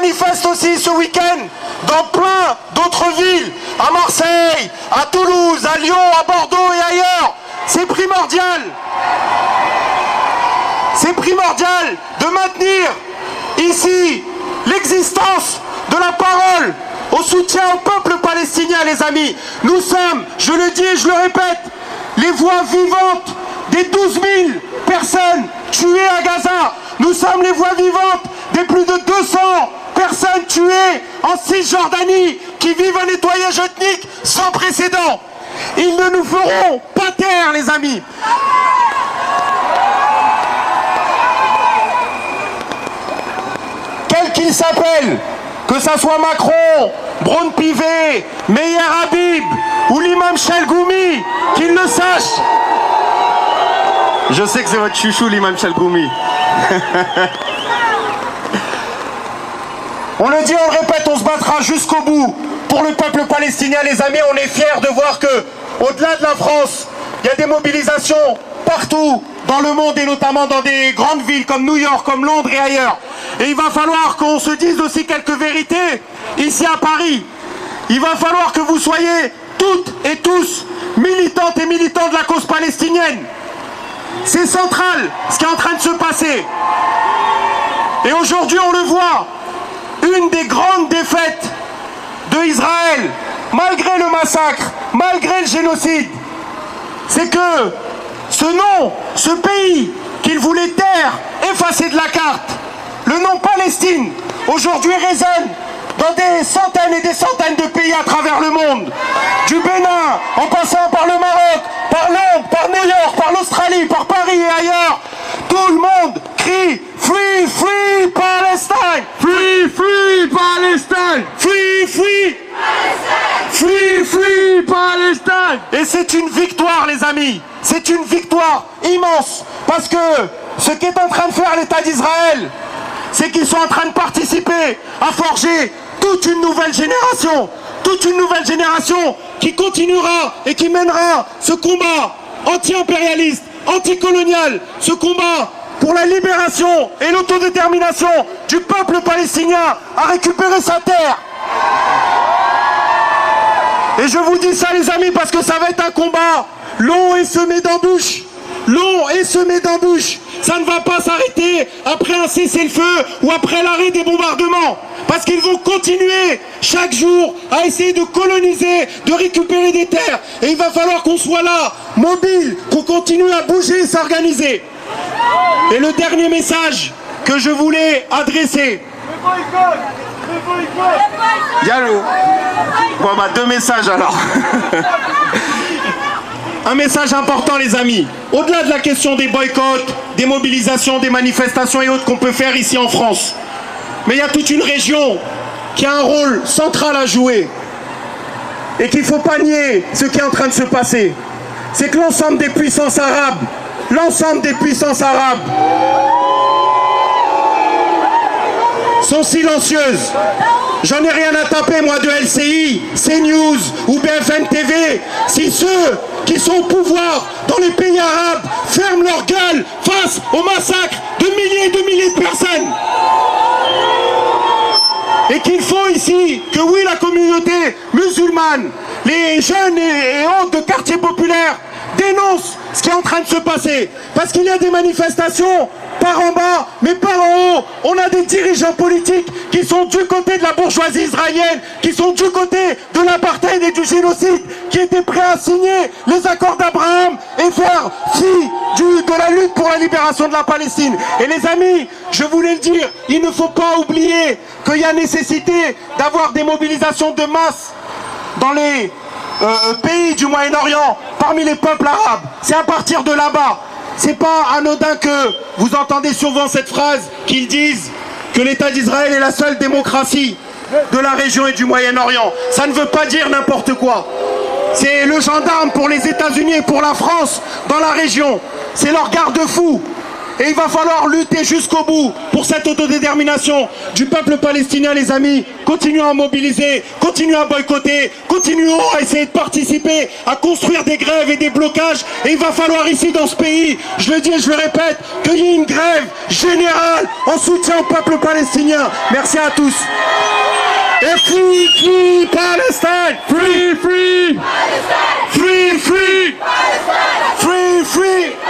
manifestent aussi ce week-end dans plein d'autres villes, à Marseille, à Toulouse, à Lyon, à Bordeaux et ailleurs. C'est primordial. C'est primordial de maintenir ici l'existence de la parole au soutien au peuple palestinien, les amis. Nous sommes, je le dis et je le répète, les voix vivantes des 12 000 personnes tuées à Gaza. Nous sommes les voix vivantes des plus de 200 personnes tuées en Cisjordanie qui vivent un nettoyage ethnique sans précédent. Ils ne nous feront pas taire, les amis. Quel qu'il s'appelle, que ça soit Macron, Braun-Pivet, Meyer Habib ou l'imam Chalgoumi, qu'il le sache. Je sais que c'est votre chouchou, l'imam Chalgoumi. On le dit, on le répète, on se battra jusqu'au bout pour le peuple palestinien, les amis. On est fiers de voir que, au-delà de la France, il y a des mobilisations partout dans le monde et notamment dans des grandes villes comme New York, comme Londres et ailleurs. Et il va falloir qu'on se dise aussi quelques vérités ici à Paris. Il va falloir que vous soyez toutes et tous militantes et militants de la cause palestinienne. C'est central ce qui est en train de se passer. Et aujourd'hui, on le voit, une des grandes défaites de Israël, malgré le massacre, malgré le génocide, c'est que ce nom, ce pays qu'il voulait taire, effacer de la carte, le nom Palestine, aujourd'hui résonne dans des centaines et des centaines de pays à travers le monde. Du Bénin, en passant par le Maroc, par Londres, par New York, par l'Australie, par Paris et ailleurs. Tout le monde crie Free, free Palestine! Free, free Palestine! Free, free Palestine! Free, free Palestine! Et c'est une victoire, les amis. C'est une victoire immense. Parce que ce qu'est en train de faire l'État d'Israël, c'est qu'ils sont en train de participer à forger toute une nouvelle génération. Toute une nouvelle génération qui continuera et qui mènera ce combat anti-impérialiste, anticolonial, ce combat pour la libération et l'autodétermination du peuple palestinien à récupérer sa terre. Et je vous dis ça, les amis, parce que ça va être un combat long et semé d'embûches. Long et semé d'embûches. Ça ne va pas s'arrêter après un cessez-le-feu ou après l'arrêt des bombardements. Parce qu'ils vont continuer chaque jour à essayer de coloniser, de récupérer des terres. Et il va falloir qu'on soit là, mobile, qu'on continue à bouger et s'organiser. Et le dernier message que je voulais adresser. Le boycott! Le boycott! Yallo. Bon bah 2 messages alors. Un message important, les amis. Au-delà de la question des boycotts, des mobilisations, des manifestations et autres qu'on peut faire ici en France, mais il y a toute une région qui a un rôle central à jouer et qu'il ne faut pas nier ce qui est en train de se passer. C'est que l'ensemble des puissances arabes, sont silencieuses. J'en ai rien à taper, moi, de LCI, CNews ou BFM TV. Si ceux qui sont au pouvoir dans les pays arabes ferment leur gueule face au massacre de milliers et de milliers de personnes. Et qu'il faut ici que, oui, la communauté musulmane, les jeunes et autres de quartiers populaires dénoncent ce qui est en train de se passer. Parce qu'il y a des manifestations par en bas, mais par en haut. On a des dirigeants politiques qui sont du côté de la bourgeoisie israélienne, qui sont du côté de l'apartheid et du génocide, qui étaient prêts à signer les accords d'Abraham et faire fi de la lutte pour la libération de la Palestine. Et les amis, je voulais le dire, il ne faut pas oublier qu'il y a nécessité d'avoir des mobilisations de masse dans les pays du Moyen-Orient, parmi les peuples arabes. C'est à partir de là-bas. C'est pas anodin que vous entendez souvent cette phrase qu'ils disent que l'État d'Israël est la seule démocratie de la région et du Moyen-Orient. Ça ne veut pas dire n'importe quoi. C'est le gendarme pour les États-Unis et pour la France dans la région. C'est leur garde-fou. Et il va falloir lutter jusqu'au bout pour cette autodétermination du peuple palestinien, les amis. Continuons à mobiliser, continuons à boycotter, continuons à essayer de participer, à construire des grèves et des blocages. Et il va falloir ici dans ce pays, je le dis et je le répète, qu'il y ait une grève générale en soutien au peuple palestinien. Merci à tous. Et free, free Palestine! Free, free! Palestine! Free, free! Palestine! Free, free!